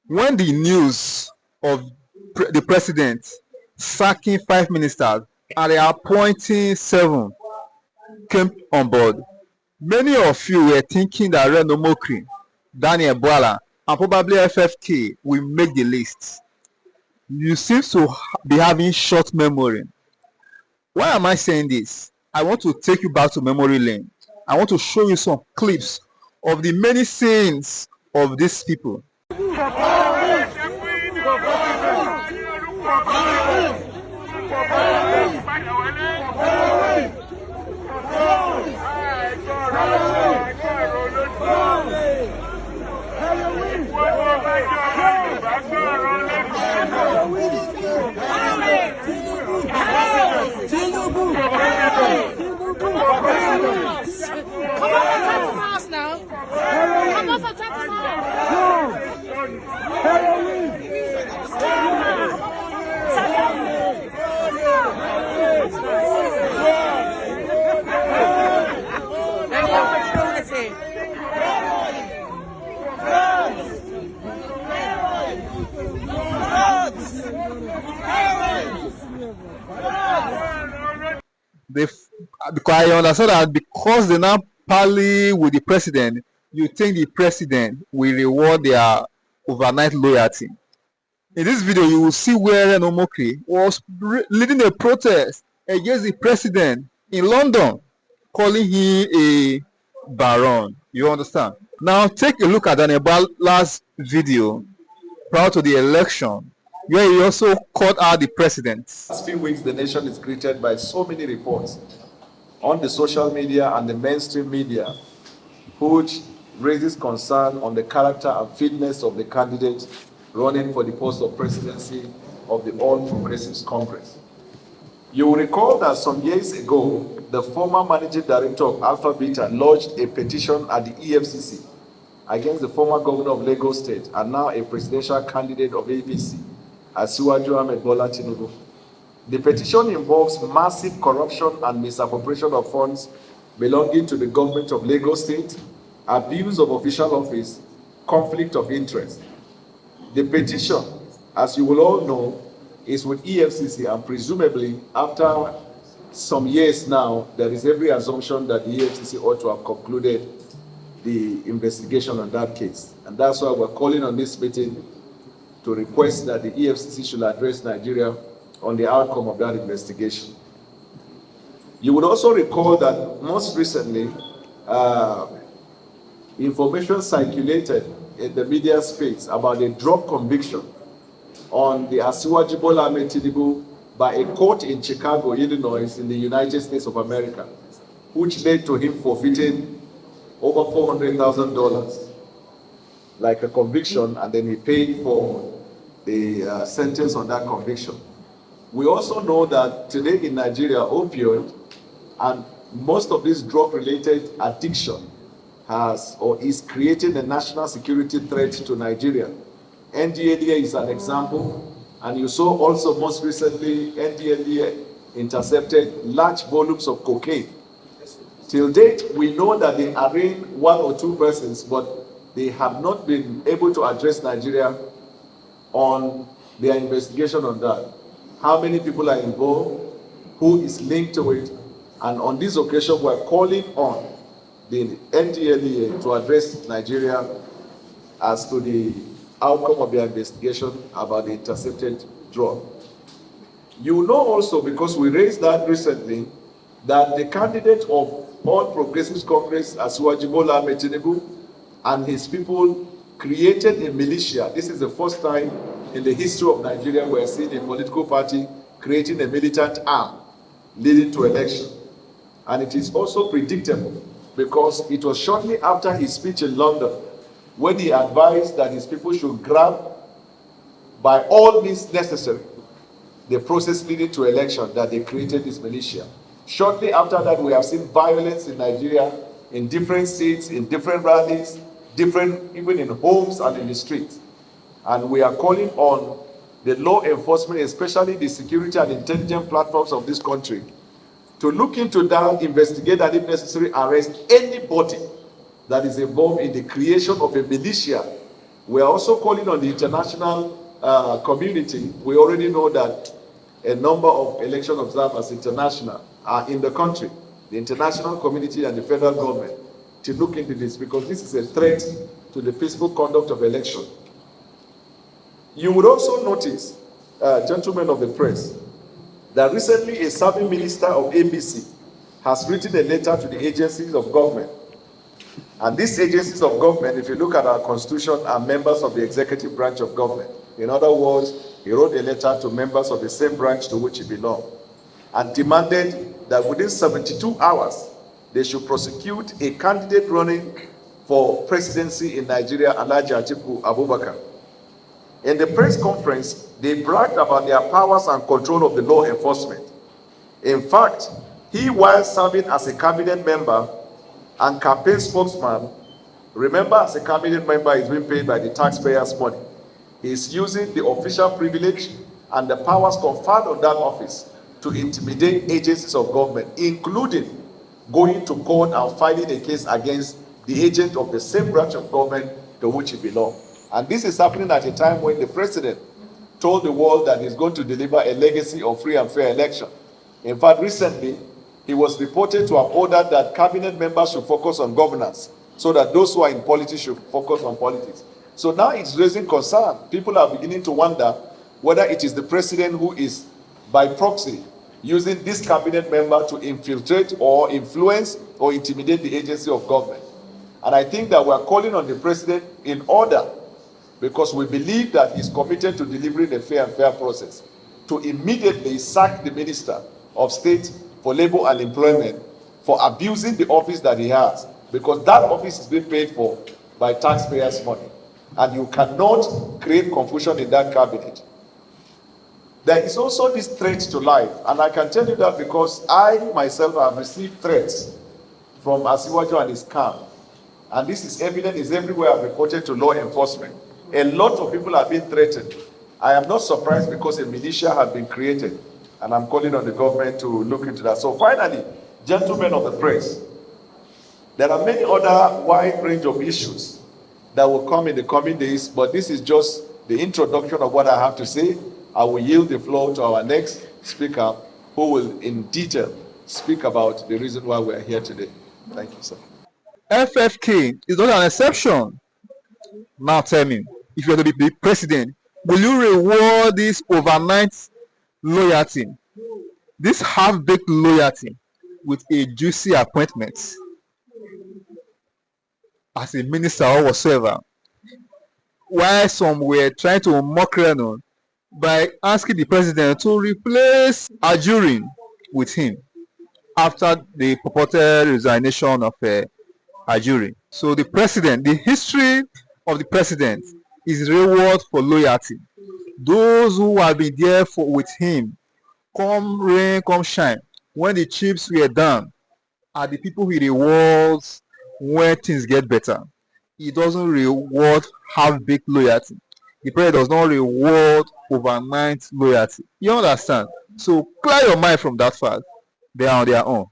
When the news of the president sacking 5 ministers and appointing 7 came on board, many of you were thinking that Reno, Daniel Bwala, and probably FFK will make the list. You seem to be having short memory. Why am I saying this? I want to take you back to memory lane. I want to show you some clips of the many scenes of these people. Tinubu! Come on for house now. Come on for They, because I understand that because they now parley with the president, you think the president will reward their overnight loyalty. In this video, you will see where Renomokri was leading a protest against the president in London, calling him a baron. You understand? Now, take a look at Daniel Bwala's video prior to the election, where he also called out the president. Last few weeks, the nation is greeted by so many reports on the social media and the mainstream media, which raises concern on the character and fitness of the candidate running for the post of presidency of the All Progressives Congress. You will recall that some years ago, the former managing director of Alpha Beta lodged a petition at the EFCC against the former governor of Lagos State and now a presidential candidate of APC, Bwala Tinubu. The petition involves massive corruption and misappropriation of funds belonging to the government of Lagos State, abuse of official office, conflict of interest. The petition, as you will all know, is with EFCC, and presumably after some years now, there is every assumption that the EFCC ought to have concluded the investigation on that case. And that's why we're calling on this meeting to request that the EFCC should address Nigeria on the outcome of that investigation. You would also recall that most recently, information circulated in the media space about a drug conviction on the Bwala Tinubu by a court in Chicago, Illinois, in the United States of America, which led to him forfeiting over $400,000, like a conviction, and then he paid for the sentence on that conviction. We also know that today in Nigeria, opioid and most of this drug-related addiction has or is creating a national security threat to Nigeria. NDLEA is an example, and you saw also most recently NDLEA intercepted large volumes of cocaine. Till date, we know that they arraigned 1 or 2 persons, but they have not been able to address Nigeria on their investigation on that. How many people are involved, who is linked to it, and on this occasion we're calling on the NDLEA to address Nigeria as to the outcome of their investigation about the intercepted drug. You know also, because we raised that recently, that the candidate of All Progressives Congress, Bwala Tinubu, and his people created a militia. This is the first time in the history of Nigeria we're seeing a political party creating a militant arm leading to election. And it is also predictable because it was shortly after his speech in London when he advised that his people should grab by all means necessary the process leading to election that they created this militia. Shortly after that, we have seen violence in Nigeria in different states, in different rallies, even in homes and in the streets. And we are calling on the law enforcement, especially the security and intelligence platforms of this country, to look into that, investigate, and if necessary, arrest anybody that is involved in the creation of a militia We are also calling on the international community. We already know that a number of election observers international are in the country, the international community and the federal government, to look into this because this is a threat to the peaceful conduct of election. You would also notice, gentlemen of the press, that recently a serving minister of ABC has written a letter to the agencies of government. And these agencies of government, if you look at our constitution, are members of the executive branch of government. In other words, he wrote a letter to members of the same branch to which he belonged and demanded that within 72 hours, they should prosecute a candidate running for presidency in Nigeria, Alhaji Atiku Abubakar. In the press conference, they bragged about their powers and control of the law enforcement. In fact, he, while serving as a cabinet member and campaign spokesman, remember, as a cabinet member, he's being paid by the taxpayers' money. He's using the official privilege and the powers conferred on that office to intimidate agencies of government, including going to court and filing a case against the agent of the same branch of government to which he belongs. And this is happening at a time when the president told the world that he's going to deliver a legacy of free and fair election. In fact, recently, he was reported to have ordered that cabinet members should focus on governance so that those who are in politics should focus on politics. So now it's raising concern. People are beginning to wonder whether it is the president who is, by proxy, using this cabinet member to infiltrate or influence or intimidate the agency of government. And I think that we are calling on the president in order, because we believe that he's committed to delivering a fair and fair process, to immediately sack the Minister of State for Labor and Employment for abusing the office that he has, because that office is being paid for by taxpayers' money. And you cannot create confusion in that cabinet. There is also this threat to life, and I can tell you that because I myself have received threats from Asiwaju and his camp, and this is evident, is everywhere I've reported to law enforcement. A lot of people have been threatened. I am not surprised because a militia has been created, and I'm calling on the government to look into that. So finally, gentlemen of the press, there are many other wide range of issues that will come in the coming days, but this is just the introduction of what I have to say. I will yield the floor to our next speaker, who will in detail speak about the reason why we are here today. Thank you, sir. FFK is not an exception. Now tell me, if you're to be the president, will you reward this overnight loyalty, this half-baked loyalty, with a juicy appointment as a minister or whatsoever? While some were trying to mock Reno by asking the president to replace Ajurin with him after the purported resignation of Ajurin. So the president, the history of the president is reward for loyalty. Those who have been there with him, come rain, come shine, when the chips were down, are the people he rewards when things get better. He doesn't reward half-baked loyalty. The president does not reward overnight loyalty. You understand? So clear your mind from that fact. They are on their own.